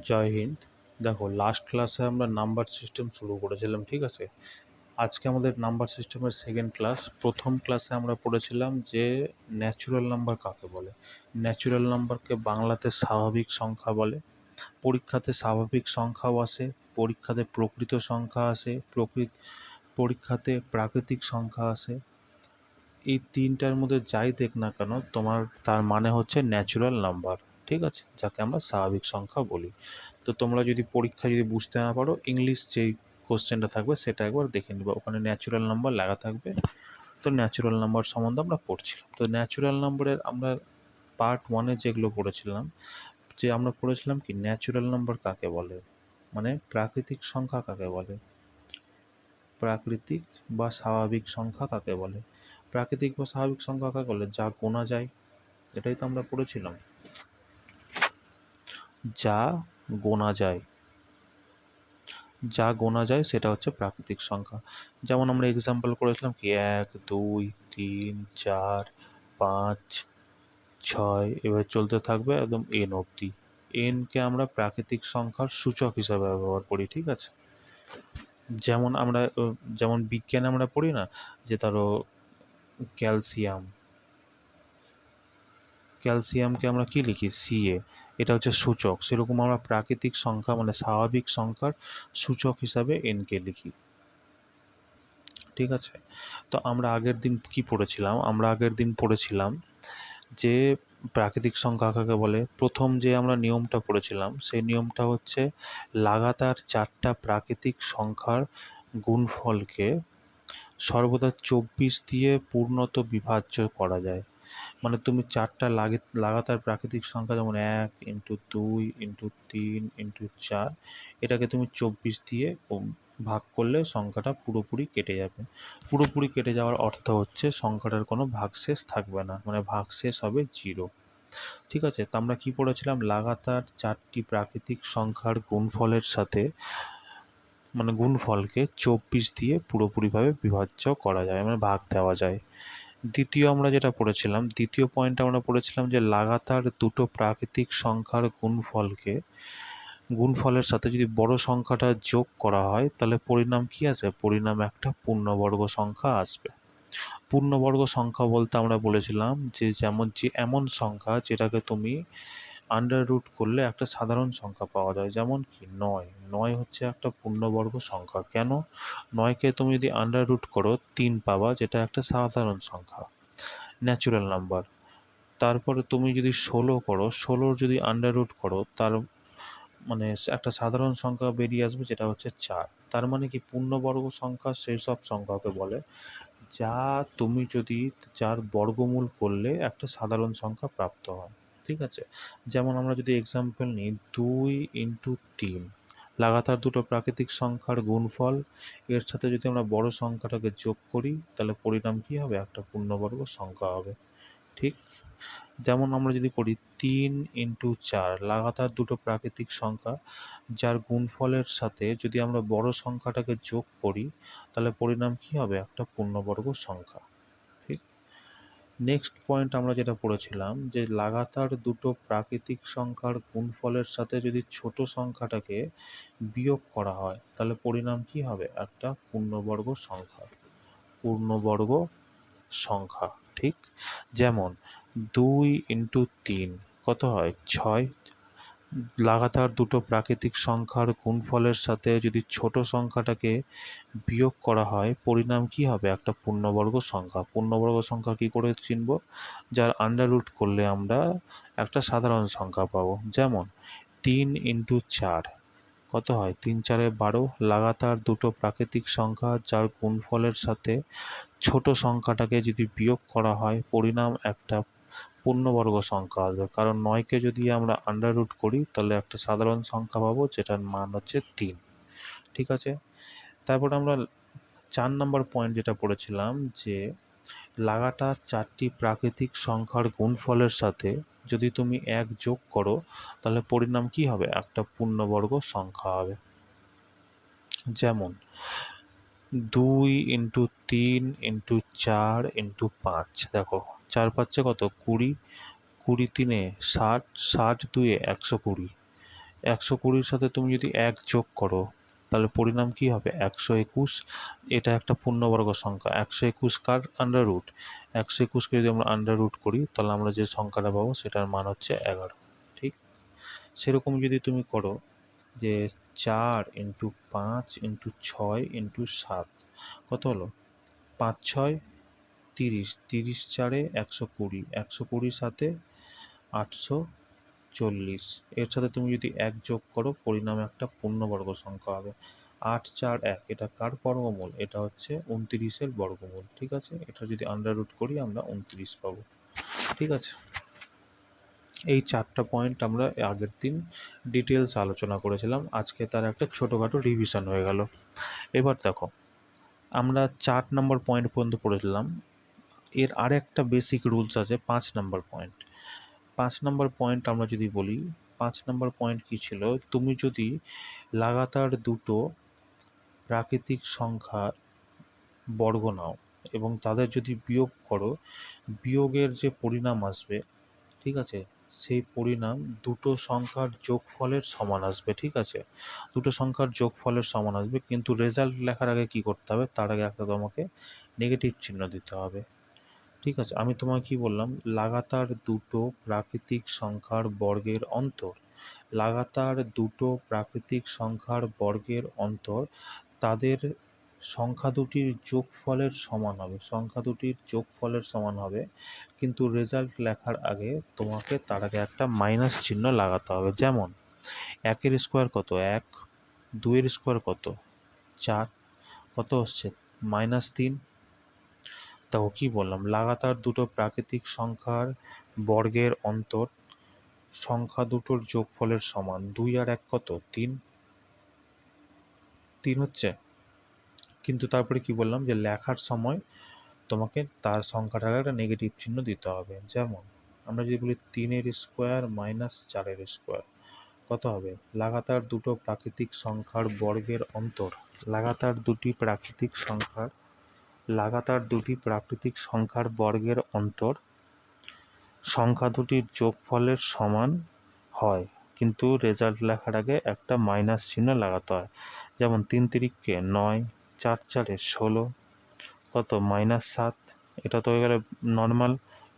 জয় হিন্দ। দেখো, লাস্ট ক্লাসে আমরা নাম্বার সিস্টেম শুরু করেছিলাম, ঠিক আছে? আজকে আমাদের নাম্বার সিস্টেমের সেকেন্ড ক্লাস। প্রথম ক্লাসে আমরা পড়েছিলাম যে ন্যাচুরাল নাম্বার কাকে বলে। ন্যাচুরাল নাম্বারকে বাংলাতে স্বাভাবিক সংখ্যা বলে। পরীক্ষাতে স্বাভাবিক সংখ্যাও আসে, পরীক্ষাতে প্রকৃত সংখ্যা আসে, পরীক্ষাতে প্রাকৃতিক সংখ্যা আসে। এই তিনটার মধ্যে যাই দেখ না কেন তোমার, তার মানে হচ্ছে ন্যাচুরাল নাম্বার, ঠিক আছে, যাকে আমরা স্বাভাবিক সংখ্যা বলি। তো তোমরা যদি পরীক্ষা যদি বুঝতে না পারো, ইংলিশ যেই কোশ্চেনটা থাকবে সেটা একবার দেখে নিবা, ওখানে ন্যাচুরাল নাম্বার লেখা থাকবে। তো ন্যাচুরাল নাম্বার সম্বন্ধে আমরা পড়ছিলাম। তো ন্যাচুরাল নাম্বারের আমরা পার্ট ওয়ানে যেগুলো পড়েছিলাম, যে আমরা পড়েছিলাম কি ন্যাচুরাল নাম্বার কাকে বলে, মানে প্রাকৃতিক সংখ্যা কাকে বলে, প্রাকৃতিক বা স্বাভাবিক সংখ্যা কাকে বলে। প্রাকৃতিক বা স্বাভাবিক সংখ্যা কাকে বলে? যা গোনা যায়, এটাই তো আমরা পড়েছিলাম। যা গোনা যায়, যা গোনা যায় সেটা হচ্ছে প্রাকৃতিক সংখ্যা। যেমন আমরা এক্সাম্পল করেছিলাম কি 1, 2, 3, 4, 5, 6, এবার চলতে থাকবে একদম এন অবধি। এনকে আমরা প্রাকৃতিক সংখ্যার সূচক হিসাবে ব্যবহার করি, ঠিক আছে? যেমন আমরা যেমন বিজ্ঞানে আমরা পড়ি না, যে ধরো ক্যালসিয়াম, ক্যালসিয়ামকে আমরা কি লিখি? সিএ, এটা হচ্ছে সূচক। সেরকম আমরা প্রাকৃতিক সংখ্যা মানে স্বাভাবিক সংখ্যার সূচক হিসাবে এনকে লিখি, ঠিক আছে? তো আমরা আগের দিন কি পড়েছিলাম? আমরা আগের দিন পড়েছিলাম যে প্রাকৃতিক সংখ্যা কাকে বলে। প্রথম যে আমরা নিয়মটা পড়েছিলাম, সেই নিয়মটা হচ্ছে লাগাতার 4টা প্রাকৃতিক সংখ্যার গুণফলকে সর্বদা 24 দিয়ে পূর্ণত বিভাজ্য করা যায়। মানে তুমি 4টা লাগাতার প্রাকৃতিক সংখ্যা, যেমন 1 ইন্টু 2 ইন্টু 3 ইন্টু 4, এটাকে তুমি 24 দিয়ে ভাগ করলে সংখ্যাটা পুরোপুরি কেটে যাবে। পুরোপুরি কেটে যাওয়ার অর্থ হচ্ছে সংখ্যাটার কোনো ভাগশেষ থাকবে না, মানে ভাগশেষ হবে 0, ঠিক আছে? তো আমরা কি পড়েছিলাম? লাগাতার 4টি প্রাকৃতিক সংখ্যার গুণফলের সাথে, মানে গুণফলকে 24 দিয়ে পুরোপুরিভাবে বিভাজ্য করা যায়, মানে ভাগ দেওয়া যায়। দ্বিতীয় আমরা যেটা পড়েছিলাম, দ্বিতীয় পয়েন্ট আমরা পড়েছিলাম যে লাগাতার দুটো প্রাকৃতিক সংখ্যার গুণফলের সাথে যদি বড় সংখ্যাটা যোগ করা হয়, তাহলে পরিণাম কি আসবে? পরিণাম একটা পূর্ণবর্গ সংখ্যা আসবে। পূর্ণবর্গ সংখ্যা বলতে আমরা বলেছিলাম যে যেমন যে এমন সংখ্যা যেটাকে তুমি আন্ডার রুট করলে একটা সাধারণ সংখ্যা পাওয়া যায়। যেমন কি 9, 9 হচ্ছে একটা পূর্ণবর্গ সংখ্যা। কেন? 9কে তুমি যদি আন্ডার রুট করো 3 পাবা, যেটা একটা সাধারণ সংখ্যা, ন্যাচুরাল নাম্বার। তারপরে তুমি যদি 16 করো, 16 যদি আন্ডার রুট করো, তার মানে একটা সাধারণ সংখ্যা বেরিয়ে আসবে, যেটা হচ্ছে 4। তার মানে কি পূর্ণবর্গ সংখ্যা সেই সব সংখ্যাকে বলে যা তুমি যদি যার বর্গমূল করলে একটা সাধারণ সংখ্যা প্রাপ্ত হয়, ঠিক আছে? যেমন আমরা যদি এক্সাম্পল নিই, 2 ইন্টু 3, লাগাতার দুটো প্রাকৃতিক সংখ্যার গুণফল, এর সাথে যদি আমরা বড় সংখ্যাটাকে যোগ করি, তাহলে পরিণাম কি হবে? একটা পূর্ণবর্গ সংখ্যা হবে, ঠিক? যেমন আমরা যদি করি 3 ইন্টু 4, লাগাতার দুটো প্রাকৃতিক সংখ্যা যার গুণফলের সাথে যদি আমরা বড় সংখ্যাটাকে যোগ করি, তাহলে পরিণাম কি হবে? একটা পূর্ণবর্গ সংখ্যা, ঠিক? নেক্সট পয়েন্ট আমরা যেটা পড়েছিলাম, যে লাগাতার দুটো প্রাকৃতিক সংখ্যার গুণফলের সাথে যদি ছোট সংখ্যাটাকে বিয়োগ করা হয়, তাহলে পরিণাম কি হবে? একটা পূর্ণবর্গ সংখ্যা, পূর্ণবর্গ সংখ্যা, ঠিক? যেমন 2 ইন্টু 3 কত হয়? 6। লাগাতার দুটো প্রাকৃতিক সংখ্যার গুণফলের সাথে যদি ছোট সংখ্যাটাকে বিয়োগ করা হয়, পরিণাম কি হবে? একটা পূর্ণবর্গ সংখ্যা। পূর্ণবর্গ সংখ্যা কি করে চিনব? যার আন্ডার রুট করলে আমরা একটা সাধারণ সংখ্যা পাবো। যেমন 3 ইন্টু 4 কত হয়? 3 4 12। লাগাতার দুটো প্রাকৃতিক সংখ্যা যার গুণফলের সাথে ছোট সংখ্যাটাকে যদি বিয়োগ করা হয়, পরিণাম একটা পূর্ণবর্গ সংখ্যা আসবে। কারণ 9কে যদি আমরা আন্ডার রুট করি, তাহলে একটা সাধারণ সংখ্যা পাবো, যেটার মান হচ্ছে 3, ঠিক আছে? তারপর আমরা 4 নম্বর পয়েন্ট যেটা পড়েছিলাম, যে লাগাতার 4টি প্রাকৃতিক সংখ্যার গুণফলের সাথে যদি তুমি 1 যোগ করো, তাহলে পরিণাম কি হবে? একটা পূর্ণবর্গ সংখ্যা হবে। যেমন 2 ইন্টু 3 ইন্টু 4 ইন্টু 5, দেখো 4 5 কত? 20, 20 3 60, 60 2 120, 120-র সাথে তুমি যদি 1 যোগ করো তাহলে পরিণাম কি হবে? 121। এটা একটা পূর্ণবর্গ সংখ্যা। 121 কার আন্ডার রুট? 121কে যদি আমরা আন্ডার রুট করি তাহলে আমরা যে সংখ্যাটা পাবো সেটার মান হচ্ছে 11। ঠিক সেরকম যদি তুমি করো যে 4 ইন্টু 5 ইন্টু 6 ইন্টু 7 কত হলো? 5 6 30, 30 4-এ 120, 120 সাথে 840। এর সাথে তুমি যদি 1 যোগ করো পরিণামে একটা পূর্ণবর্গ সংখ্যা হবে। 8 4 1, এটা কার বর্গমূল? এটা হচ্ছে 29-এর বর্গমূল। ঠিক আছে, এটা যদি আন্ডার রুট করি আমরা 29 পাবো। ঠিক আছে, এই 4টা পয়েন্ট আমরা আগের দিন ডিটেলস আলোচনা করেছিলাম, আজকে তার একটা ছোটোখাটো রিভিশন হয়ে গেল। এবার দেখো, আমরা 4 নম্বর পয়েন্ট পর্যন্ত পড়েছিলাম। এর আরেকটা বেসিক রুলস আছে 5 নম্বর পয়েন্ট। 5 নম্বর পয়েন্ট আমরা যদি বলি, 5 নম্বর পয়েন্ট কী ছিল? তুমি যদি লাগাতার দুটো প্রাকৃতিক সংখ্যার বর্গ নাও এবং তাদের যদি বিয়োগ করো, বিয়োগের যে পরিণাম আসবে, ঠিক আছে, সেই পরিণাম দুটো সংখ্যার যোগফলের সমান আসবে। ঠিক আছে, দুটো সংখ্যার যোগফলের সমান আসবে, কিন্তু রেজাল্ট লেখার আগে কি করতে হবে? তার আগে একটা তোমাকে নেগেটিভ চিহ্ন দিতে হবে। ঠিক আছে, আমি তোমায় কি বললাম? লাগাতার দুটো প্রাকৃতিক সংখ্যার বর্গের অন্তর, লাগাতার দুটো প্রাকৃতিক সংখ্যার বর্গের অন্তর তাদের সংখ্যা দুটির যোগফলের সমান হবে, সংখ্যা দুটির যোগফলের সমান হবে, কিন্তু রেজাল্ট লেখার আগে তোমাকে তার আগে একটা মাইনাস চিহ্ন লাগাতে হবে। যেমন 1-এর স্কোয়ার কত? 1, 2-এর স্কোয়ার কত? 4, কত হচ্ছে? -3। দেখো কি বললাম, লাগাতার দুটো প্রাকৃতিক সংখ্যার বর্গের অন্তর সংখ্যা দুটোর যোগফলের সমান। 2 আর 1 কত? 3, 3 হচ্ছে। কিন্তু তারপরে কি বললাম যে লেখার সময় তোমাকে তার সংখ্যাটাকে একটা নেগেটিভ চিহ্ন দিতে হবে। যেমন আমরা যদি বলি 3-এর স্কোয়ার মাইনাস 4-এর স্কোয়ার কত হবে? লাগাতার দুটো প্রাকৃতিক সংখ্যার বর্গের অন্তর, লাগাতার দুটি প্রাকৃতিক সংখ্যার বর্গের অন্তর সংখ্যা দুটির যোগফলের সমান হয়, কিন্তু রেজাল্ট লেখার আগে একটা মাইনাস চিহ্ন লাগাতে হয়। যেমন 3 তিরিককে 9, 4 4-এ 16, কত? -7। এটা তো হয়ে গেলে নর্মাল।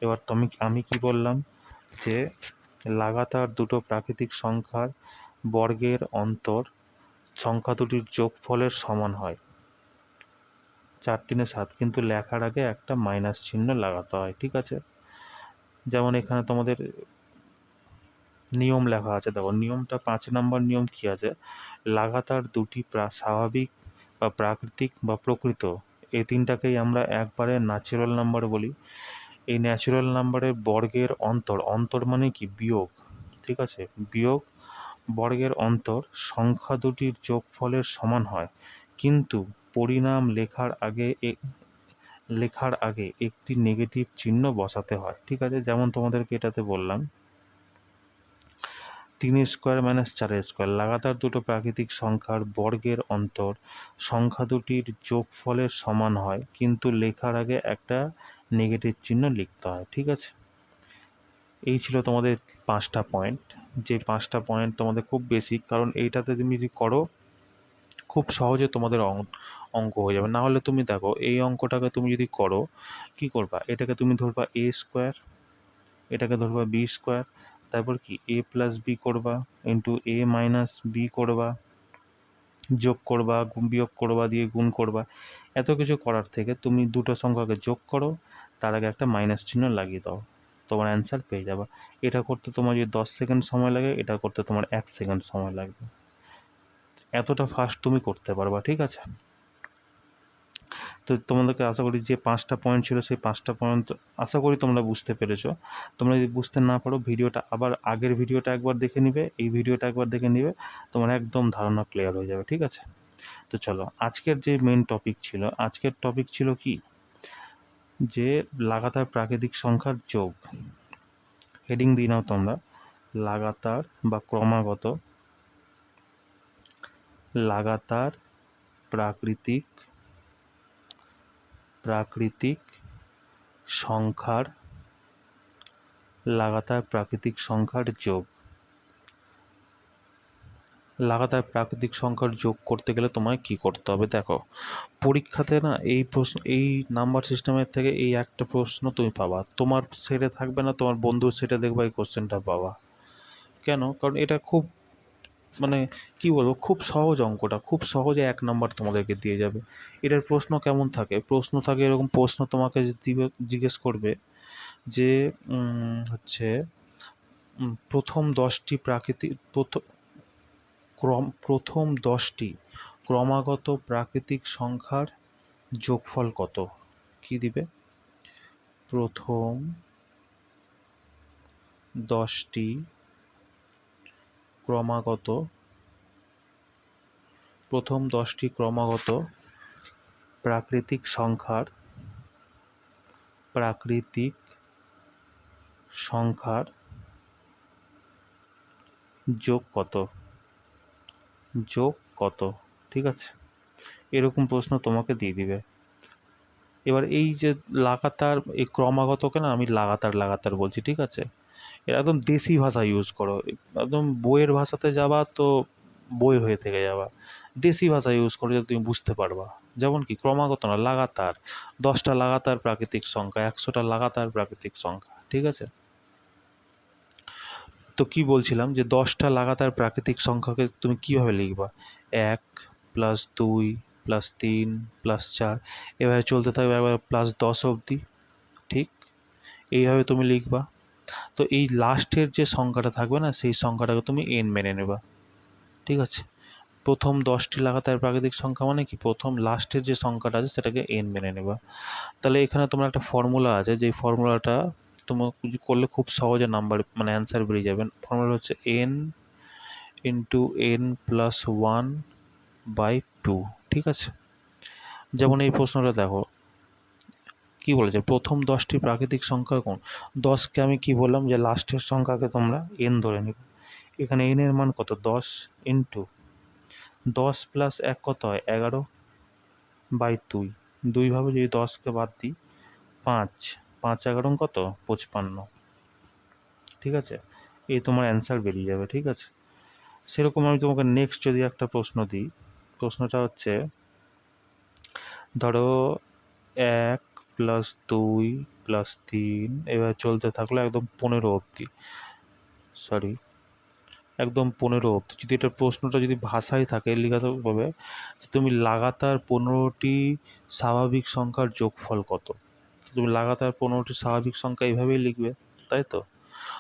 এবার আমি কি বললাম? যে লাগাতার দুটো প্রাকৃতিক সংখ্যার বর্গের অন্তর সংখ্যা দুটির যোগফলের সমান হয়, 4 3-এ 7, কিন্তু লেখার আগে একটা মাইনাস চিহ্ন লাগাতে হয়। ঠিক আছে, যেমন এখানে তোমাদের নিয়ম লেখা আছে, দেখো নিয়মটা 5 নম্বর নিয়ম কি আছে? লাগাতার দুটি স্বাভাবিক বা প্রাকৃতিক বা প্রকৃত, এই তিনটাকেই আমরা একবারে ন্যাচারাল নাম্বার বলি। এই ন্যাচারাল নাম্বারের বর্গের অন্তর মানে কি? বিয়োগ। ঠিক আছে, বিয়োগ বর্গের অন্তর সংখ্যা দুটির যোগফলের সমান হয়, কিন্তু পরিণাম লেখার আগে একটি নেগেটিভ চিহ্ন বসাতে হয়। ঠিক আছে, যেমন তোমাদেরকে এটাতে বললাম 3 স্কোয়ার মাইনাস 4 স্কোয়ার, লাগাতার দুটো প্রাকৃতিক সংখ্যার বর্গের অন্তর সংখ্যা দুটির যোগফলের সমান হয়, কিন্তু লেখার আগে একটা নেগেটিভ চিহ্ন লিখতে হয়। ঠিক আছে, এই ছিল তোমাদের 5টা পয়েন্ট। যে 5টা পয়েন্ট তোমাদের খুব বেসিক, কারণ এইটাতে তুমি যদি করো খুব সহজে তোমাদের অঙ্ক হয়ে যাবে। না হলে তুমি দেখো এই অঙ্কটাকে তুমি যদি করো, কি করবা? এটাকে তুমি ধরবা a স্কোয়ার, এটাকে ধরবা b স্কোয়ার, তারপর কি a প্লাস বি করবা ইন্টু a মাইনাস বি করবা, যোগ করবা, বিয়োগ করবা, দিয়ে গুণ করবা। এত কিছু করার থেকে তুমি দুটো সংখ্যাকে যোগ করো, তার আগে একটা মাইনাস চিহ্ন লাগিয়ে দাও, তোমার অ্যান্সার পেয়ে যাবে। এটা করতে তোমার যদি 10 সেকেন্ড সময় লাগে, এটা করতে তোমার 1 সেকেন্ড সময় লাগবে। এতটা ফাস্ট তুমি করতে পারবা। ঠিক আছে, তো তোমাদেরকে আশা করি যে 5টা পয়েন্ট ছিল সেই 5টা পয়েন্ট আশা করি তোমরা বুঝতে পেরেছো। তোমরা যদি বুঝতে না পারো, ভিডিওটা আবার আগের ভিডিওটা একবার দেখে নিবে, এই ভিডিওটা একবার দেখে নিবে, তোমার একদম ধারণা ক্লিয়ার হয়ে যাবে। ঠিক আছে, তো চলো আজকের যে মেন টপিক ছিল, আজকের টপিক ছিল কি? যে লাগাতার প্রাকৃতিক সংখ্যার যোগ। হেডিং দিয়ে নাও তোমরা, লাগাতার বা ক্রমাগত লাগাতার প্রাকৃতিক সংখ্যার লাগাতার প্রাকৃতিক সংখ্যার যোগ। লাগাতার প্রাকৃতিক সংখ্যার যোগ করতে গেলে তোমায় কী করতে হবে? দেখো, পরীক্ষাতে না এই প্রশ্ন, এই নাম্বার সিস্টেমের থেকে এই একটা প্রশ্ন তুমি পাবা, তোমার সেটে থাকবে না, তোমার বন্ধুর সেটে দেখবা এই কোশ্চেনটা পাবা। কেন? কারণ এটা খুব, মানে কি বলবো, খুব সহজ অঙ্কটা, খুব সহজে 1 নাম্বার তোমাদেরকে দিয়ে যাবে। এটার প্রশ্ন কেমন থাকে? প্রশ্ন থাকে এরকম, প্রশ্ন তোমাকে দিবে, জিজ্ঞেস করবে যে হচ্ছে প্রথম 10টি প্রাকৃতিক প্রথম 10টি ক্রমাগত প্রাকৃতিক সংখ্যার যোগফল কত? কি দিবে? প্রথম 10টি ক্রমাগত প্রাকৃতিক সংখ্যার যোগ কত? ঠিক আছে, এরকম প্রশ্ন তোমাকে দিয়ে দিবে। এবার এই যে লাগাতার, এই ক্রমাগতকে না আমি লাগাতার বলছি, ঠিক আছে? এরা একদম দেশি ভাষা ইউজ করো, একদম বইয়ের ভাষাতে যাবা তো বই হয়ে থেকে যাবা, দেশি ভাষা ইউজ করে তুমি বুঝতে পারবা। যেমন কি, ক্রমাগত না, লাগাতার, 10টা লাগাতার প্রাকৃতিক সংখ্যা, 100টা লাগাতার প্রাকৃতিক সংখ্যা, ঠিক আছে? তো কি বলছিলাম, যে 10টা লাগাতার প্রাকৃতিক সংখ্যাকে তুমি কিভাবে লিখবা? 1 প্লাস 2 প্লাস 3 প্লাস 4, এভাবে চলতে থাকবে একবার প্লাস 10 অবধি, ঠিক? এইভাবে তুমি লিখবা। তো এই লাস্টের যে সংখ্যাটা থাকবে না, সেই সংখ্যাটাকে তুমি n মেনে নেবা, ঠিক আছে? প্রথম 10টি লাগাতার প্রাকৃতিক সংখ্যা মানে কি, প্রথম লাস্টের যে সংখ্যাটা আছে সেটাকে n মেনে নেবা। তাহলে এখানে তোমার একটা ফর্মুলা আছে, যেই ফর্মুলাটা তোমার করলে খুব সহজে নাম্বার, মানে অ্যান্সার বেরিয়ে যাবে। ফর্মুলা হচ্ছে n ইন্টু n প্লাস 1/2, ঠিক আছে? যেমন এই প্রশ্নটা দেখো, কি বলেছে, প্রথম 10টি প্রাকৃতিক সংখ্যা কোন? 10কে আমি কি বললাম, যে লাস্টের সংখ্যাকে তোমরা n ধরে নেবে। এখানে n এর মান কত? 10 ইন্টু 10 প্লাস 1 কত হয়? 11/2। দুইভাবে যদি 10কে বাদ দিই, 5, 5 11 কত? 55, ঠিক আছে? এই তোমার অ্যান্সার বেরিয়ে যাবে, ঠিক আছে? সেরকম আমি তোমাকে নেক্সট যদি একটা প্রশ্ন দিই, প্রশ্নটা হচ্ছে, ধরো 1 প্লাস 2 প্লাস 3, এবার চলতে থাকলো একদম 15 অবধি, একদম 15 অবধি। যদি এটা প্রশ্নটা যদি ভাষায় থাকে লিখিতভাবে, যে তুমি লাগাতার 15টি স্বাভাবিক সংখ্যার যোগফল কত? তুমি লাগাতার 15টি স্বাভাবিক সংখ্যা এইভাবেই লিখবে, তাই তো?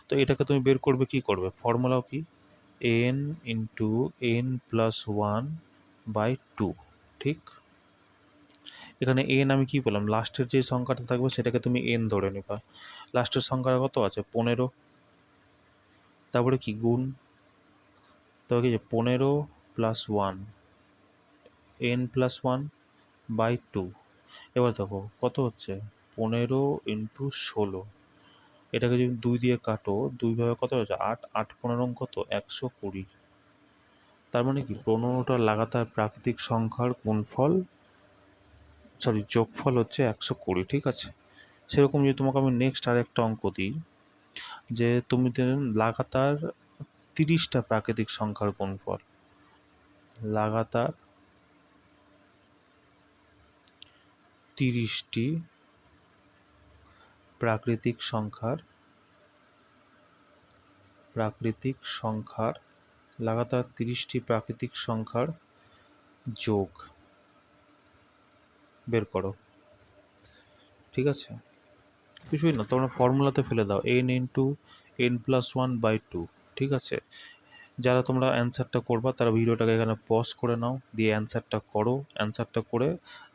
তো এটাকে তুমি বের করবে, কি করবে? ফর্মুলাও কি? n ইন্টু n প্লাস 1/2, ঠিক? এখানে n আমি কি বললাম, লাস্টের যে সংখ্যাটা থাকবে সেটাকে তুমি n ধরে নেবা। লাস্টের সংখ্যাটা কত আছে? 15। তারপরে কি গুণ, তবে কি, যে 15 প্লাস 1, n প্লাস 1/2। এবার দেখো কত হচ্ছে, 15 ইন্টু 16, এটাকে যদি 2 দিয়ে কাটো, 2 ভাবে কত হচ্ছে? 8, 8 15 কত? 120। তার মানে কি, 15টা লাগাতার প্রাকৃতিক সংখ্যার যোগফল হচ্ছে 120, ঠিক আছে? সেরকম যদি তোমাকে আমি নেক্সট আরেকটা অঙ্ক দিই, যে তুমি লাগাতার 30টা প্রাকৃতিক সংখ্যার গুণফল, লাগাতার 30টি প্রাকৃতিক সংখ্যার যোগ বের করো, ঠিক আছে? কিছুই না, তোমরা ফর্মুলাতে ফেলে দাও, n ইন্টু n প্লাস 1/2, ঠিক আছে? যারা তোমরা অ্যান্সারটা করবা তারা ভিডিওটাকে এখানে পজ করে নাও, দিয়ে অ্যান্সারটা করো, অ্যান্সারটা করে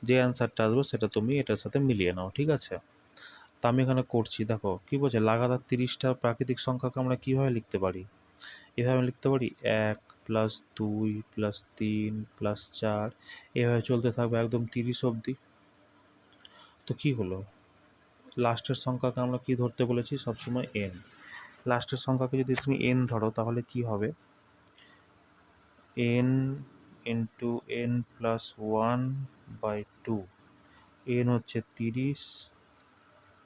যে অ্যান্সারটা আসবে সেটা তুমি এটার সাথে মিলিয়ে নাও, ঠিক আছে? তা আমি এখানে করছি, দেখো কি বলছে, লাগাতার 30টা প্রাকৃতিক সংখ্যাকে আমরা কীভাবে লিখতে পারি? এভাবে লিখতে পারি, 1 প্লাস 2 প্লাস 3 প্লাস 4, এভাবে চলতে থাকবে একদম 30 অবধি। তো কি হলো, লাস্টের সংখ্যাকে আমরা কি ধরতে বলেছি? সবসময় n। লাস্টের সংখ্যাকে যদি তুমি n ধরো তাহলে কি হবে? n into n plus 1/2, n হচ্ছে 30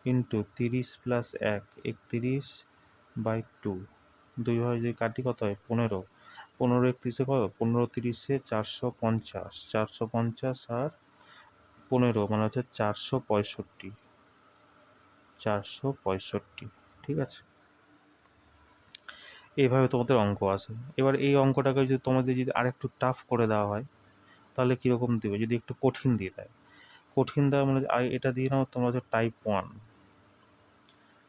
ইন্টু 30 প্লাস 1, 31/2, দুইভাবে যদি কাটি কত হয়? 15। 15 × 31 কত? 15 × 30 450, 450 আর 15 মানে হচ্ছে 465, 465, ঠিক আছে? এইভাবে তোমাদের অঙ্ক আসে। এবার এই অঙ্কটাকে যদি তোমাদের যদি আরেকটু টাফ করে দেওয়া হয় তাহলে কীরকম দেবে? যদি একটু কঠিন দিয়ে দেয়, কঠিন দেওয়া মানে এটা দিয়ে নাও তোমরা হচ্ছে টাইপ 1,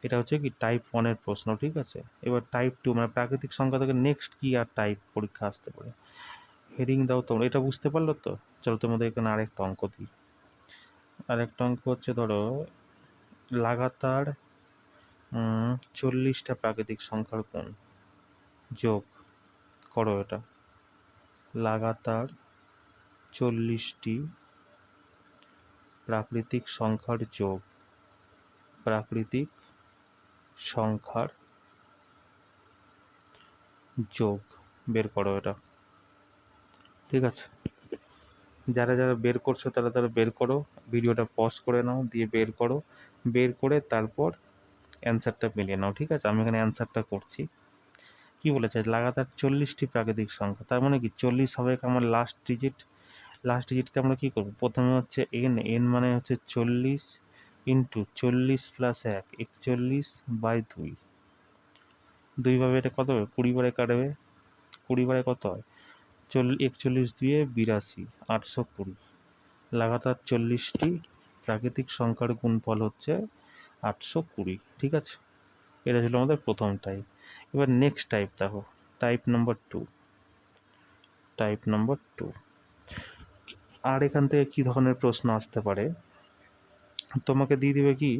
এটা হচ্ছে কি টাইপ 1-এর প্রশ্ন, ঠিক আছে? এবার টাইপ 2 মানে প্রাকৃতিক সংখ্যা থেকে নেক্সট কী আর টাইপ পরীক্ষা আসতে পারে, হেডিং দাও তোমরা। এটা বুঝতে পারলো তো? চলো তোমাদের এখানে আরেকটা অঙ্ক দিই। আরেকটা অঙ্ক হচ্ছে ধরো লাগাতার 40টা প্রাকৃতিক সংখ্যার গুণ যোগ করো। এটা লাগাতার 40টি প্রাকৃতিক সংখ্যার যোগ, প্রাকৃতিক সংখ্যার যোগ বের করো এটা, ঠিক আছে? যারা যারা বের করছো তারা তারা বের করো, ভিডিওটা পজ করে নাও, দিয়ে বের করো, বের করে তারপর অ্যান্সারটা মিলিয়ে নাও, ঠিক আছে? আমি এখানে অ্যান্সারটা করছি। কি বলেছে? লাগাতার 40টি প্রাকৃতিক সংখ্যা, তার মানে কি 40 হবে আমার লাস্ট ডিজিট। লাস্ট ডিজিটকে আমরা কী করবো? প্রথমে হচ্ছে এন মানে হচ্ছে 40 ইন্টু 40 প্লাস 1 41/2, দুইভাবে এটা কত হবে? 20 বারে কাটবে, 20 বারে কত হয়? 41 2 82, 820। লাগাতার 40টি প্রাকৃতিক সংখ্যার গুণফল হচ্ছে 820, ঠিক আছে? এটা ছিল আমাদের প্রথম টাইপ। এবার নেক্সট টাইপ দেখো, টাইপ নাম্বার 2, টাইপ নাম্বার 2। আর এখান থেকে কী ধরনের প্রশ্ন আসতে পারে? তোমাকে দিয়ে দিবে কি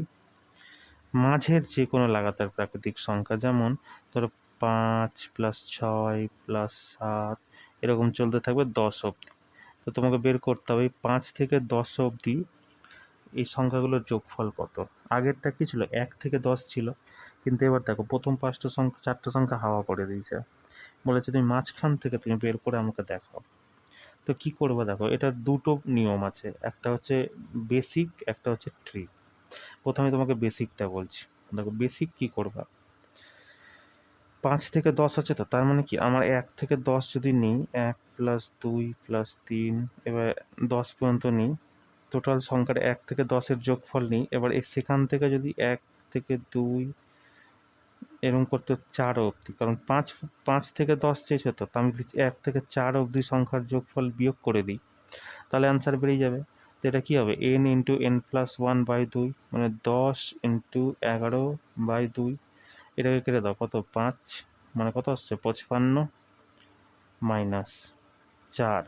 মাঝের যে কোনো লাগাতার প্রাকৃতিক সংখ্যা, যেমন ধরো 5 + 6 + 7 এরকম চলতে থাকবে 10 অবধি। তো তোমাকে বের করতে হবে 5 থেকে 10 অবধি এই সংখ্যাগুলোর যোগফল কত। আগেরটা কী ছিল? 1 থেকে 10 ছিল, কিন্তু এবার দেখো প্রথম 5টা সংখ্যা 4টা সংখ্যা হাওয়া করে দিয়েছে, বলেছে তুমি মাঝখান থেকে তুমি বের করে আমাকে দেখাও। তো কী করবে দেখো, এটার দুটো নিয়ম আছে, একটা হচ্ছে বেসিক, একটা হচ্ছে ট্রি। প্রথমে তোমাকে বেসিকটা বলছি। দেখো বেসিক কী করবা, 5 থেকে 10 আছে, তো তার মানে কি আমার 1 থেকে 10 যদি নিই, 1 + 2 + 3 এবার 10 পর্যন্ত নিই, টোটাল সংখ্যার 1 থেকে 10-এর যোগফল নিই। এবার সেখান থেকে যদি 1 থেকে 2 এরকম করতে 4 অবধি, কারণ 5 থেকে 10 চেয়েছে, তো আমি যদি 1 থেকে 4 অবধি সংখ্যার যোগফল বিয়োগ করে দিই তাহলে অ্যান্সার বেরিয়ে যাবে। তো এটা কী হবে? n × n+1/2 মানে 10 × 11/2। এটাকে কেটে দাও, কত? 5 মানে কত আসছে? 55 মাইনাস 4,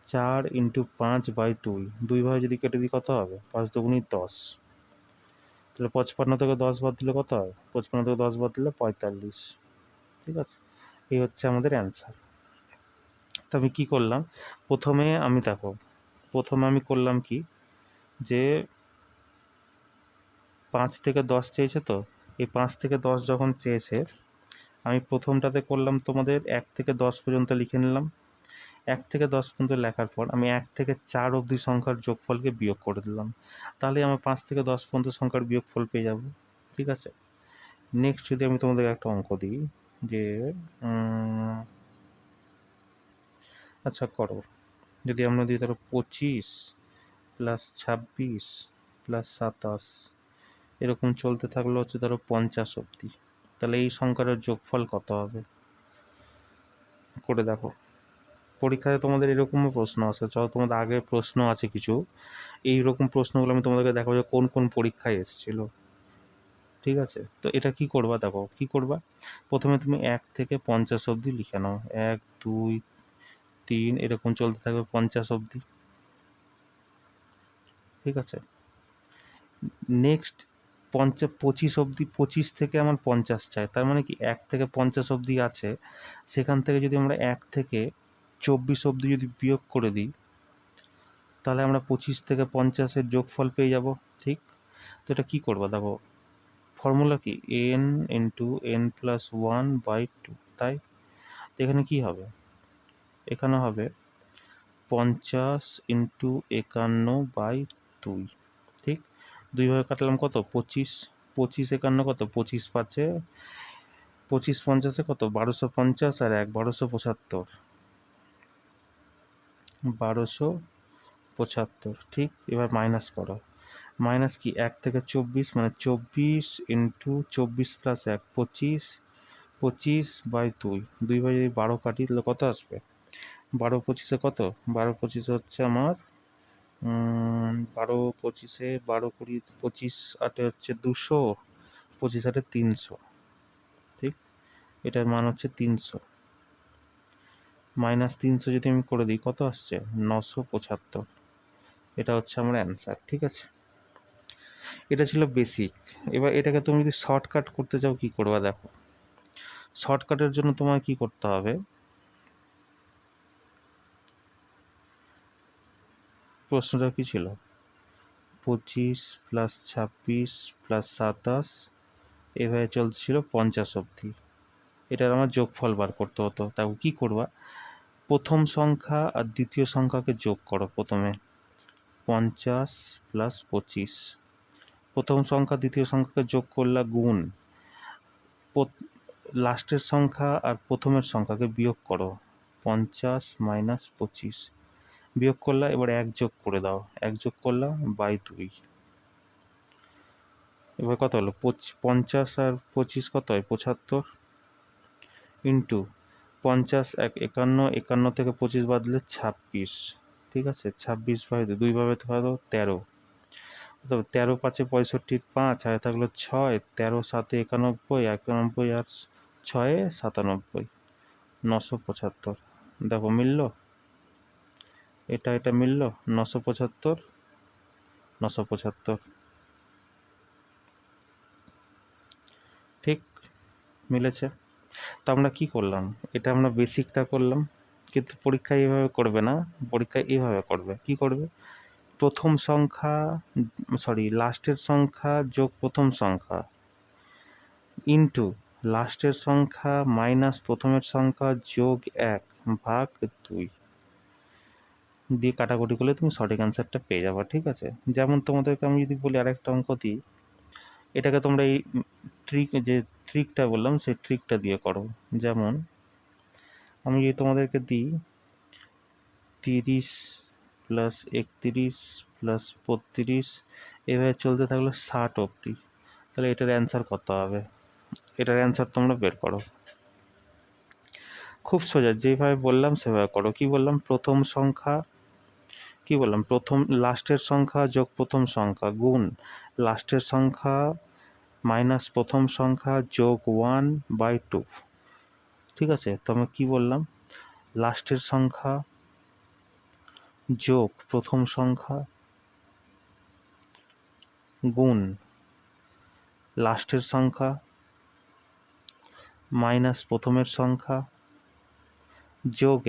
4 × 5/2, দুইভাবে যদি কেটে দিই কত হবে? 5 × 2 = 10। তাহলে 55 থেকে 10 বাদ দিলে কত হয়? 55 থেকে 10 বাদ দিলে 45, ঠিক আছে? এই হচ্ছে আমাদের অ্যান্সার। তো আমি কী করলাম, প্রথমে আমি করলাম কি, যে 5 থেকে 10 চেয়েছে, তো এই 5 থেকে 10 যখন চেয়েছে আমি প্রথমটাতে করলাম তোমাদের 1 থেকে 10 পর্যন্ত লিখে নিলাম। 1 থেকে 10 পর্যন্ত লেখার পর আমি 1 থেকে 4 অবধি সংখ্যার যোগফলকে বিয়োগ করে দিলাম, তাহলে আমার 5 থেকে 10 পর্যন্ত সংখ্যার বিয়োগফল পেয়ে যাব, ঠিক আছে? নেক্সট যদি আমি তোমাদের একটা অঙ্ক দিই, যে আচ্ছা করো, যদি আমরা দিই ধরো 25 + 26 + 27 এরকম চলতে থাকলে হচ্ছে ধরো 50 অবধি, তাহলে এই সংখ্যাটার যোগফল কত হবে? করে দেখো। পরীক্ষায় তোমাদের এরকমও প্রশ্ন আসে, চলো তোমাদের আগের প্রশ্ন আছে কিছু, এইরকম প্রশ্নগুলো আমি তোমাদেরকে দেখাবো যে কোন কোন পরীক্ষায় এসেছিল, ঠিক আছে? তো এটা কী করবা, দেখো কী করবা। প্রথমে তুমি 1 থেকে 50 অবধি লিখে নাও, 1 2 3 এরকম চলতে থাকবে 50 অবধি, ঠিক আছে? নেক্সট 25 অবধি, 25 থেকে আমার 50 চাই, তার মানে কি 1 থেকে 50 অবধি আছে, সেখান থেকে যদি আমরা 1 থেকে 24 অবধি যদি বিয়োগ করে দিই তাহলে আমরা 25 থেকে 50-এর যোগফল পেয়ে যাব, ঠিক? তো এটা কী করবো দেখো, ফর্মুলা কি? n × n+1/2, তাই? তো এখানে কী হবে? এখানে হবে 50 × 51/2, ঠিক? দুইভাবে কাটলাম কত? 25, 25 51 কত? 25 5 25 50-এ কত? 1250 আর 1275, 1275। ঠিক, এবার মাইনাস করো। মাইনাস কি? 1 থেকে 24, মানে 24 ইন্টু 24 প্লাস 1, 25, 25/2, 2 যদি 12 কাটি তাহলে কত আসবে? 12 25-এ কত? 12 25 হচ্ছে আমার 12 25-এ 12 20 25 8 হচ্ছে 200, 25 8 300। ঠিক, এটার মান হচ্ছে 300। মাইনাস 300 যদি আমি করে দিই কত আসছে? 975। এটা হচ্ছে আমার অ্যান্সার। ঠিক আছে, এটা ছিল বেসিক। এবার এটাকে তুমি যদি শর্টকাট করতে চাও কি করবা? দেখো, শর্টকাটের জন্য তোমায় কি করতে হবে? প্রশ্নটা কি ছিল? 25 প্লাস 26 প্লাস 27, এভাবে চলছিল 50 অবধি। এটার আমার যোগফল বার করতে হতো। তাও কি করবা? প্রথম সংখ্যা আর দ্বিতীয় সংখ্যাকে যোগ করো প্রথমে। 50 প্লাস 25, প্রথম সংখ্যা দ্বিতীয় সংখ্যাকে যোগ করলা, গুণ লাস্টের সংখ্যা আর প্রথমের সংখ্যাকে বিয়োগ করো। 50 মাইনাস 25 বিয়োগ করলা, এবার 1 যোগ করে দাও। 1 যোগ করলা বাই 2। এবার কত হলো? 50 আর 25 কত হয়? 75 ইন্টু 50 1 51, 51 থেকে 25 বাদ দিলে 26। ঠিক আছে, 26/2, 2 ভাবে 13, 13 5 65, 5 আর থাকলো 6, 13 7 91, 91 আর 6 97, 975। দেখো মিলল, এটা মিলল, 975, 975। ঠিক, মিলেছে। তো আমরা কি করলাম? এটা আমরা বেসিকটা করলাম, কিন্তু পরীক্ষায় এইভাবে করবে না। পরীক্ষায় এইভাবে করবে। কি করবে? প্রথম সংখ্যা, লাস্টের সংখ্যা যোগ প্রথম সংখ্যা ইন্টু লাস্টের সংখ্যা মাইনাস প্রথমের সংখ্যা যোগ 1 ভাগ 2 দিয়ে কাটাকুটি করলে তুমি সঠিক অ্যান্সারটা পেয়ে যাবে। ঠিক আছে, যেমন তোমাদেরকে আমি যদি বলি আরেকটা অঙ্ক দিই, এটাকে তোমরা এই ট্রিকটা বললাম সেই ট্রিকটা দিয়ে করো। যেমন আমি যদি তোমাদেরকে দিই 30 প্লাস 31 প্লাস 32, এভাবে চলতে থাকলো 60 অবধি, তাহলে এটার অ্যান্সার কত হবে? এটার অ্যান্সার তোমরা বের করো। খুব সোজা, যেভাবে বললাম সেভাবে করো। কি বললাম? প্রথম সংখ্যা, কি বললাম? লাস্টের সংখ্যা যোগ প্রথম সংখ্যা গুণ লাস্টের সংখ্যা মাইনাস প্রথম সংখ্যা যোগ 1/2। ঠিক আছে, তো আমি কি বললাম? লাস্টের সংখ্যা যোগ প্রথম সংখ্যা গুণ লাস্টের সংখ্যা মাইনাস প্রথমের সংখ্যা যোগ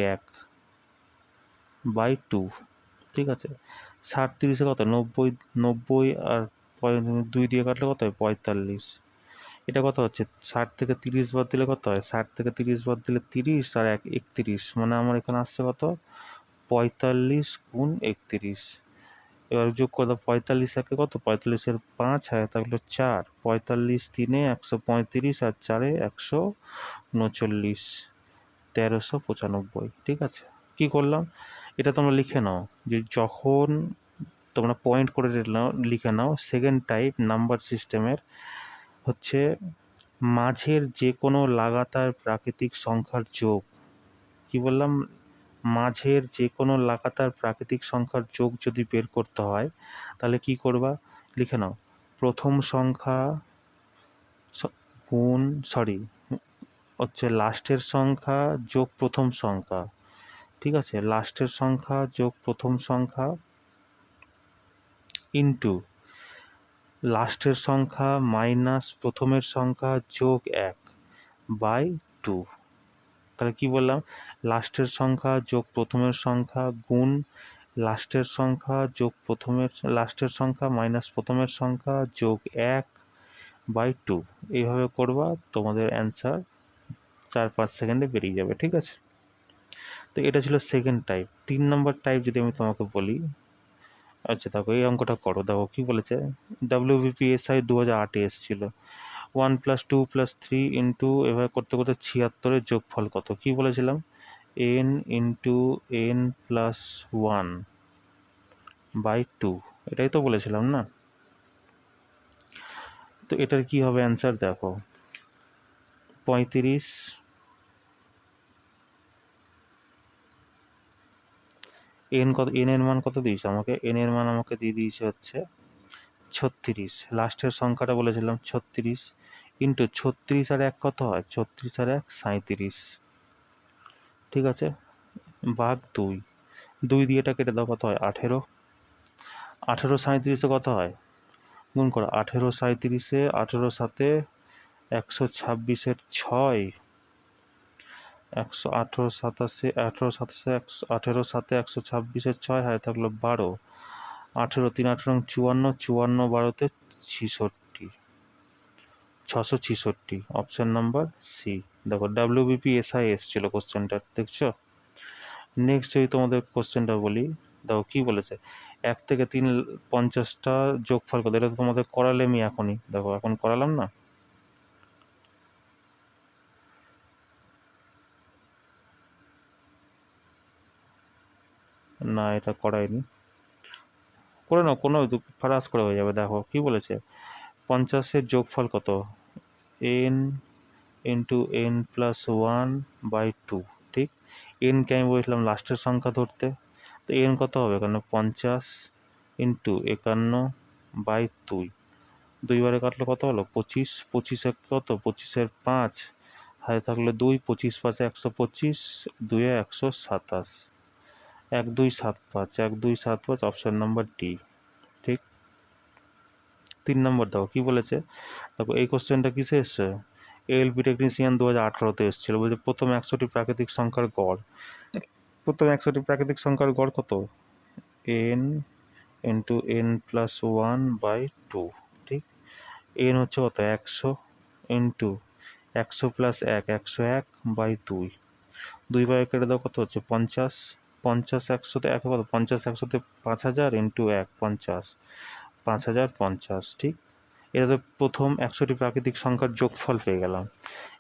1/2। ঠিক আছে, 60 30-এ কত? 90, 90 আর 2 দিয়ে কাটলে কত হয়? 45। এটা কত হচ্ছে? 60 থেকে 30 বাদ দিলে কত হয়? 60 থেকে 30 বাদ দিলে 30 আর 1 31, মানে আমার এখানে আসছে কত? 45 গুণ 31। এবার যোগ করে দাও, 45 একে কত? 45-এর 5 হয় থাকলো 4, 45 3-এ 135 আর 4-এ 139, 1395। ঠিক আছে, কি করলাম? এটা তোমরা লিখে নাও, যে যখন তোমরা পয়েন্ট করে লিখে নাও, সেকেন্ড টাইপ নাম্বার সিস্টেমের হচ্ছে মাঝের যে কোনো লাগাতার প্রাকৃতিক সংখ্যার যোগ। কি বললাম? মাঝের যে কোনো লাগাতার প্রাকৃতিক সংখ্যার যোগ যদি বের করতে হয় তাহলে কি করবা? লিখে নাও, প্রথম সংখ্যা গুণ হচ্ছে লাস্টের সংখ্যা যোগ প্রথম সংখ্যা। ঠিক আছে, লাস্টের সংখ্যা যোগ প্রথম সংখ্যা ইন্টু লাস্টের সংখ্যা মাইনাস প্রথমের সংখ্যা যোগ 1/2। তাহলে কি বললাম? লাস্টের সংখ্যা যোগ প্রথমের সংখ্যা গুণ লাস্টের সংখ্যা যোগ লাস্টের সংখ্যা মাইনাস প্রথমের সংখ্যা যোগ 1/2। এইভাবে করবা, তোমাদের অ্যান্সার 4-5 সেকেন্ডে বেরিয়ে যাবে। ঠিক আছে, তো এটা ছিল সেকেন্ড টাইপ। 3 নম্বর টাইপ যদি আমি তোমাকে বলি, আচ্ছা দেখো এই অঙ্কটা করো। দেখো কি বলেছে, WBPSI 2008-এ এসেছিল। 1+2+3 ইন্টু এভাবে করতে করতে 76-এর যোগফল কত? কি বলেছিলাম? n ইন্টু n+1/2, এটাই তো বলেছিলাম না? তো এটার কি হবে অ্যান্সার দেখো, 35। n এর মান কত দিয়েছে আমাকে? n এর মান আমাকে দিয়ে দিয়েছে হচ্ছে 36, লাস্টের সংখ্যাটা বলেছিলাম 36, ইন্টু 36 আর 1 কত হয়? 36 আর 1 37, ঠিক আছে, ভাগ 2, 2 দিয়ে এটা কেটে দাও, কত হয়? 18, 18 37-এ কত হয়? গুণ করো, 18 37-এ 18 সাথে 126-এর 6, 18 সাতাশে 18 সাতাশে 18 সাথে 126-এর 6 হয়, থাকলো 12, 18 3 18 54, 54 12-তে 66, 666, অপশান নাম্বার সি। দেখো WBPSI এসছিল কোশ্চেনটা, দেখছো? নেক্সট যদি তোমাদের কোশ্চেনটা বলি, দেখো কি বলেছে, 1 থেকে 3 50টা যোগফল কত? এটা তো তোমাদের করালামই এখনই, দেখো এখন করালাম না? না, এটা করাইনি, করে নাও, কোনো ফারাস করে হয়ে যাবে। দেখো কি বলেছে, 50-এর যোগফল কত? n ইন্টু n+1/2, ঠিক? কে আমি বলেছিলাম লাস্টের সংখ্যা ধরতে, তো n কত হবে এখানে? 50 ইন্টু 51/2, 2 বারে কাটলে কত হলো? 25, 25 কত? 25-এর 5, হাতে থাকলে 2, 25 5 125, 2 127, 1275, 1275, অপশান নাম্বার ডি, ঠিক? 3 নম্বর দেখো কি বলেছে, দেখো এই কোশ্চেনটা কিসে এসছে? এএলপি টেকনিশিয়ান 2018-তে এসেছিল, বলছে প্রথম 100টি প্রাকৃতিক সংখ্যার গড়, প্রথম 100টি প্রাকৃতিক সংখ্যার গড় কত? n ইন্টু n+1/2, ঠিক? n হচ্ছে কত? 100, ইন্টু 100+1 101/2, 2 বারে কেটে দাও, কত হচ্ছে? 50, 50 100-তে 1 কত? 50 100-তে 5000, ইন্টু 1 50, 5050, ঠিক? এটা তো প্রথম 100টি প্রাকৃতিক সংখ্যার যোগফল পেয়ে গেলাম।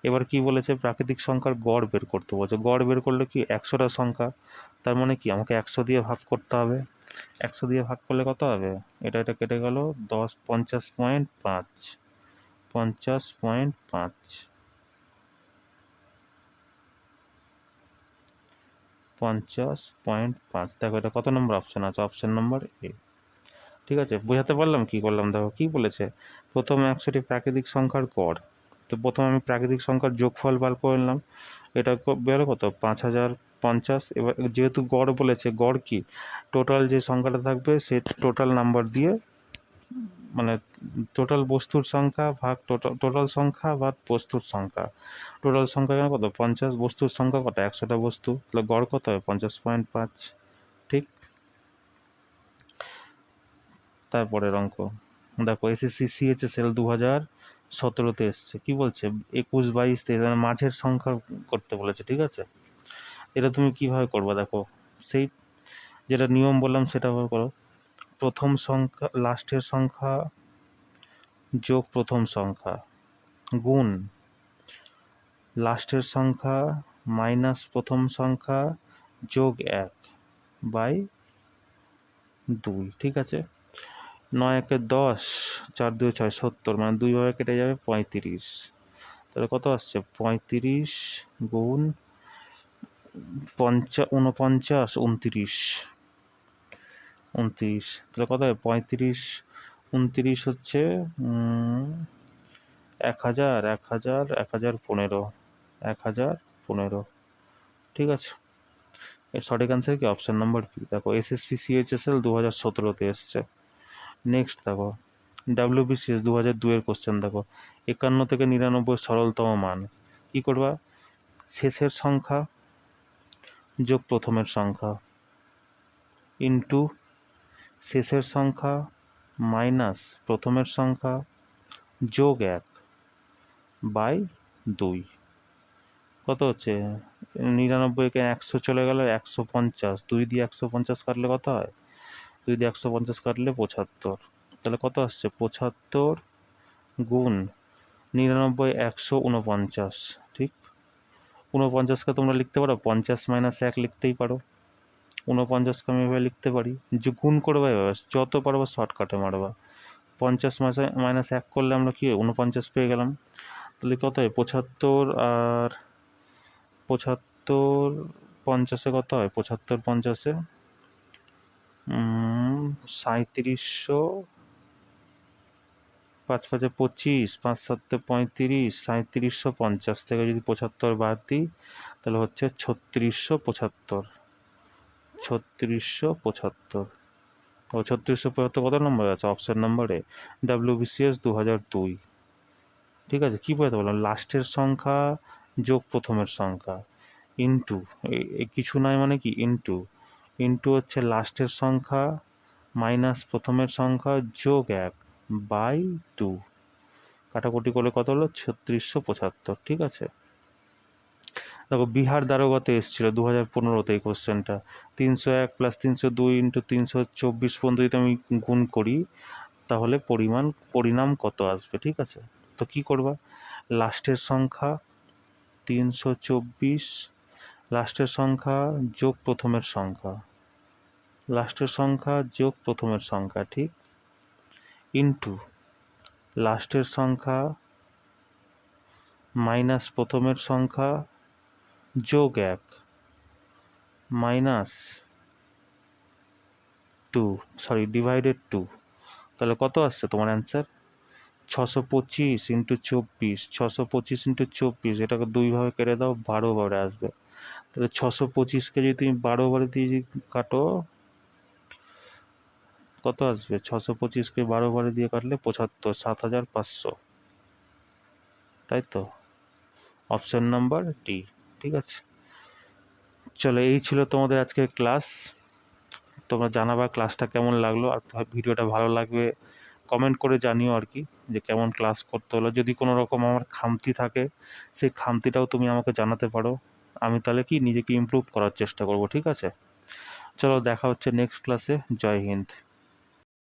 এবার কি বলেছে? প্রাকৃতিক সংখ্যার গড় বের করতে বলছে। গড় বের করলে কি 100টা সংখ্যা, তার মানে কি আমাকে 100 দিয়ে ভাগ করতে হবে। 100 দিয়ে ভাগ করলে কত হবে? এটা কেটে গেল, 50.5, 50.5, 50.5। দেখো এটা কত নম্বর অপশান আছে? অপশান নম্বর এ, ঠিক আছে? বোঝাতে পারলাম কি করলাম? দেখো কি বলেছে, প্রথম 100টি প্রাকৃতিক সংখ্যার গড়, তো প্রথমে আমি প্রাকৃতিক সংখ্যার যোগফল বার করে নিলাম, এটা বেরো কত? 5050। এবার যেহেতু গড় বলেছে, গড় কি টোটাল যে সংখ্যাটা থাকবে সে টোটাল নাম্বার দিয়ে, মানে টোটাল বস্তুর সংখ্যা ভাগ টোটাল সংখ্যা বা বস্তুর সংখ্যা, টোটাল সংখ্যা এখানে কত? 50, বস্তুর সংখ্যা কত? 100টা বস্তু, তাহলে গড় কত হবে? 50.5, ঠিক? তারপরের অঙ্ক দেখো, এসএসসি সিএইচএসএল 2017-তে এসছে, কি বলছে? 21 22 23, মাঝের সংখ্যা করতে বলেছে, ঠিক আছে? এটা তুমি কিভাবে করবে? দেখো সেই যেটা নিয়ম বললাম সেটা করো, প্রথম সংখ্যা লাস্টের সংখ্যা যোগ প্রথম সংখ্যা, গুণ লাস্টের সংখ্যা মাইনাস প্রথম সংখ্যা যোগ 1/2, ঠিক আছে? 9 একে 10, 4 2 6 70, মানে 2 ভাবে কেটে যাবে 35, তাহলে কত আসছে? 35 গুণ 49, 29, তাহলে কত হবে? 35 29 হচ্ছে 1000, 1000, 1015, 1015, ঠিক আছে? এর সঠিক অ্যান্সার কি? Option number B. দেখো এসএসসি সিএইচএসএল 2017-তে এসছে। নেক্সট দেখো WBCS 2002-এর কোশ্চেন দেখো, 51 থেকে 99 সরলতম মান, কি করবা? শেষের সংখ্যা যোগ প্রথমের সংখ্যা, ইন্টু শেষের সংখ্যা মাইনাস প্রথমের সংখ্যা যোগ 1/2, কত হচ্ছে? 99-কে 100 চলে গেল, 150, 2 দিয়ে 150 কাটলে কত হয়? 2 দিয়ে 150 কাটলে 75, তাহলে কত আসছে? 75 গুণ 99, 100, 49, ঠিক। 49কে তোমরা লিখতে পারো 50 - 1 লিখতেই পারো। 49কে আমি এভাবে লিখতে পারি, যে গুণ করবে এভাবে, যত পারবা শর্টকাটে মারবা। 50 - 1 করলে আমরা কি 49 পেয়ে গেলাম। তাহলে কত হয় 75, আর 75 50-এ কত হয়, 75 50-এ 3700, 5 5 25, 5 7 35, 3750 থেকে যদি 75 বাদ দিই তাহলে হচ্ছে 3675। 3675, ও 3675 কত নম্বর আছে অপশান নাম্বারে? WBCS 2002। ঠিক আছে, কী বোঝাতে বললাম? লাস্টের সংখ্যা যোগ প্রথমের সংখ্যা ইন্টু, কিছু নয় মানে কি ইন্টু, ইন্টু হচ্ছে লাস্টের সংখ্যা মাইনাস প্রথমের সংখ্যা যোগ 1 বাই 2, কাটাকুটি করলে কত হলো 3675। ঠিক আছে, দেখো বিহার দারোগাতে এসেছিলো 2015-তে এই কোশ্চেনটা। 301 + 302 × 324 পর্যন্ত যদি আমি গুণ করি তাহলে পরিণাম কত আসবে। ঠিক আছে, তো কি করবা, লাস্টের সংখ্যা 324, লাস্টের সংখ্যা যোগ প্রথমের সংখ্যা, লাস্টের সংখ্যা যোগ প্রথমের সংখ্যা, ঠিক, ইন্টু লাস্টের সংখ্যা মাইনাস প্রথমের সংখ্যা যোগ 1 মাইনাস 2, ডিভাইডেড 2। তাহলে কত আসছে তোমার অ্যান্সার? 625 × 24, 625 × 24, এটাকে 2 ভাবে কেটে দাও, 12 বারে আসবে। তাহলে 625কে যদি তুমি 12 বারে দিয়ে কাটো কত আসবে? 625কে 12 বারে দিয়ে কাটলে 75, 7500, তাই তো? Option number D. ঠিক আছে, চলো এই ছিল তোমাদের আজকের ক্লাস। তোমরা জানাবা ক্লাসটা কেমন লাগলো, আর ভিডিওটা ভালো লাগবে কমেন্ট করে জানিও আর কি, যে কেমন ক্লাস করতে হলো। যদি কোনো রকম আমার খামতি থাকে সেই খামতিটাও তুমি আমাকে জানাতে পারো, আমি তাহলে কি নিজেকে ইমপ্রুভ করার চেষ্টা করব। ঠিক আছে, চলো দেখা হচ্ছে নেক্সট ক্লাসে। জয় হিন্দ।